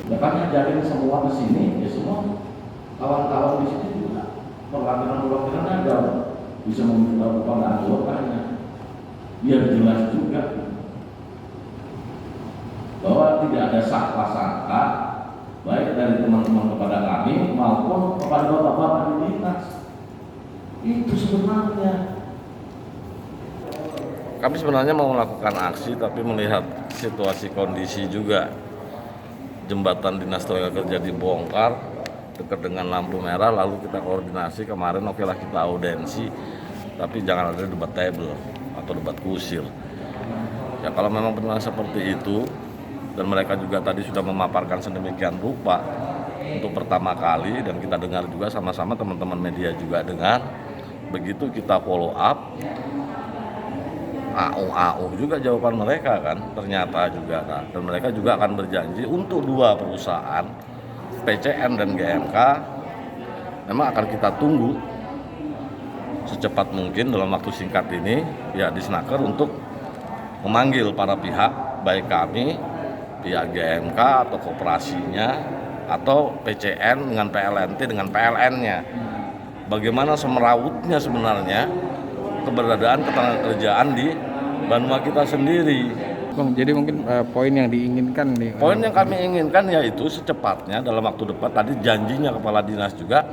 Ya kan ngajarin semua ke sini, ya semua kawan-kawan di sini juga perwakilan-perwakilan ada bisa membuka anggotanya biar jelas juga bahwa tidak ada sangka-sangka baik dari teman-teman kepada kami maupun kepada bapak-bapak di dinas. Itu sebenarnya kami sebenarnya mau melakukan aksi, tapi melihat situasi kondisi juga jembatan Dinas Tenaga Kerja dibongkar dekat dengan lampu merah, lalu kita koordinasi kemarin, oke lah kita audensi, tapi jangan ada debat table atau debat kusir. Ya kalau memang benar seperti itu, dan mereka juga tadi sudah memaparkan sedemikian rupa untuk pertama kali, dan kita dengar juga sama-sama, teman-teman media juga dengar, begitu kita follow up, AU juga jawaban mereka kan, ternyata juga kan, dan mereka juga akan berjanji untuk dua perusahaan PCN dan GMK memang akan kita tunggu secepat mungkin dalam waktu singkat ini ya di Snaker untuk memanggil para pihak, baik kami, pihak GMK atau koperasinya, atau PCN dengan PLNT dengan PLN-nya. Bagaimana semerawutnya sebenarnya keberadaan ketenagakerjaan di Banua kita sendiri. Bang, jadi mungkin poin yang diinginkan nih. Poin yang kami inginkan yaitu secepatnya dalam waktu dekat, tadi janjinya kepala dinas juga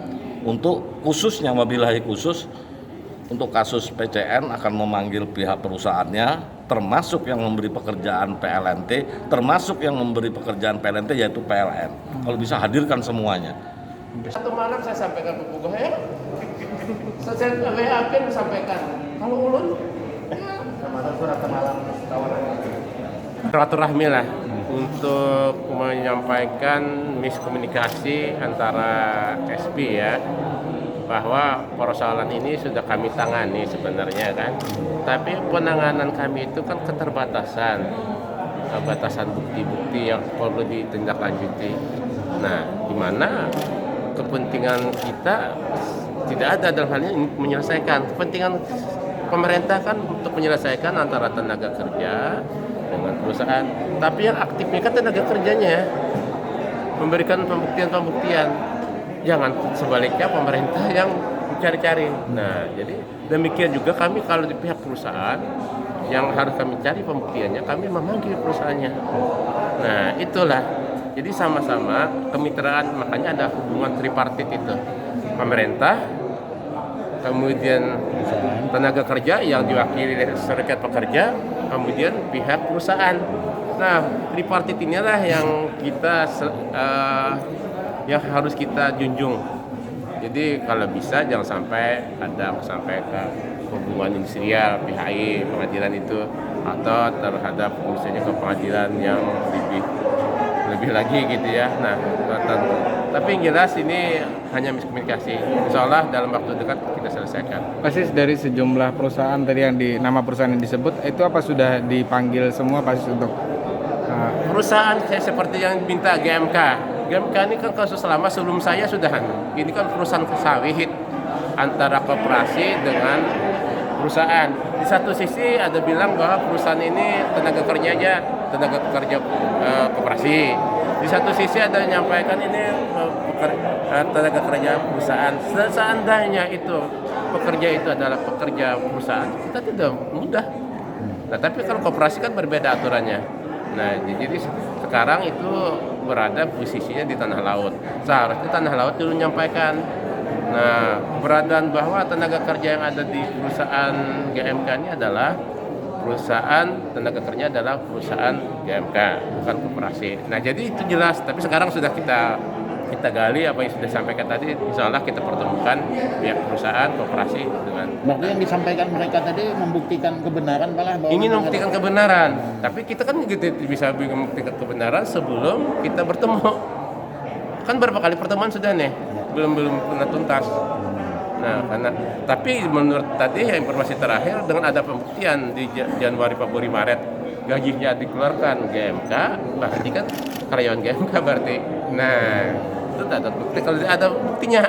untuk khususnya wabillahi khusus untuk kasus PCN akan memanggil pihak perusahaannya, termasuk yang memberi pekerjaan PLNT, termasuk yang memberi pekerjaan PLNT yaitu PLN. Kalau bisa hadirkan semuanya. Satu malam saya sampaikan ke Bugo ya, saya WA sampaikan. Kalau ulun, ya kemarin surat malam tawaran. Silaturahmi lah untuk menyampaikan miskomunikasi antara SP ya, bahwa persoalan ini sudah kami tangani sebenarnya kan, tapi penanganan kami itu kan keterbatasan, batasan bukti-bukti yang perlu ditindaklanjuti. Nah, di mana kepentingan kita tidak ada dalam hal ini menyelesaikan. Kepentingan pemerintah kan untuk menyelesaikan antara tenaga kerja dengan perusahaan, tapi yang aktifnya kan tenaga kerjanya, memberikan pembuktian-pembuktian. Jangan sebaliknya pemerintah yang mencari-cari. Nah, jadi demikian juga kami kalau di pihak perusahaan yang harus kami cari pembuktiannya, kami memanggil perusahaannya. Nah, itulah. Jadi sama-sama kemitraan, makanya ada hubungan tripartit itu. Pemerintah, kemudian tenaga kerja yang diwakili oleh serikat pekerja, kemudian pihak perusahaan. Nah, tripartit inilah yang kita yang harus kita junjung. Jadi kalau bisa jangan sampai ada sampai ke hubungan industrial, PHI, pengadilan itu, atau terhadap misalnya ke pengadilan yang lebih lagi gitu ya. Nah, tapi yang jelas ini hanya miskomunikasi. Insya Allah dalam waktu dekat kita selesaikan. Pasti dari sejumlah perusahaan tadi yang di nama perusahaan yang disebut itu apa sudah dipanggil semua pasti untuk perusahaan seperti yang minta GMK. GMK ini kan kasus lama sebelum saya sudahan. Ini kan perusahaan sawit antara koperasi dengan perusahaan. Di satu sisi ada bilang bahwa perusahaan ini tenaga kerjanya tenaga kerja koperasi. Di satu sisi ada yang menyampaikan ini tenaga kerja perusahaan. Seandainya itu pekerja itu adalah pekerja perusahaan, kita tidak mudah. Nah, tapi kalau koperasi kan berbeda aturannya. Nah, jadi sekarang itu berada posisinya di tanah laut. Seharusnya tanah laut dulu menyampaikan. Nah, keberadaan bahwa tenaga kerja yang ada di perusahaan GMK ini adalah perusahaan tenaga kerja adalah perusahaan GMK, bukan koperasi. Nah, jadi itu jelas. Tapi sekarang sudah kita gali apa yang sudah disampaikan tadi. Insya Allah kita pertemukan pihak perusahaan, koperasi dengan. Berarti yang disampaikan mereka tadi membuktikan kebenaran malah bahwa ingin membuktikan kebenaran. Tapi kita kan gitu bisa membuktikan kebenaran sebelum kita bertemu. Kan berapa kali pertemuan sudah nih, belum pernah tuntas. Nah, tapi menurut tadi informasi terakhir dengan ada pembuktian di Januari, Februari, Maret gajinya dikeluarkan GMK, berarti kan karyawan GMK berarti. Nah, itu ada bukti, kalau ada buktinya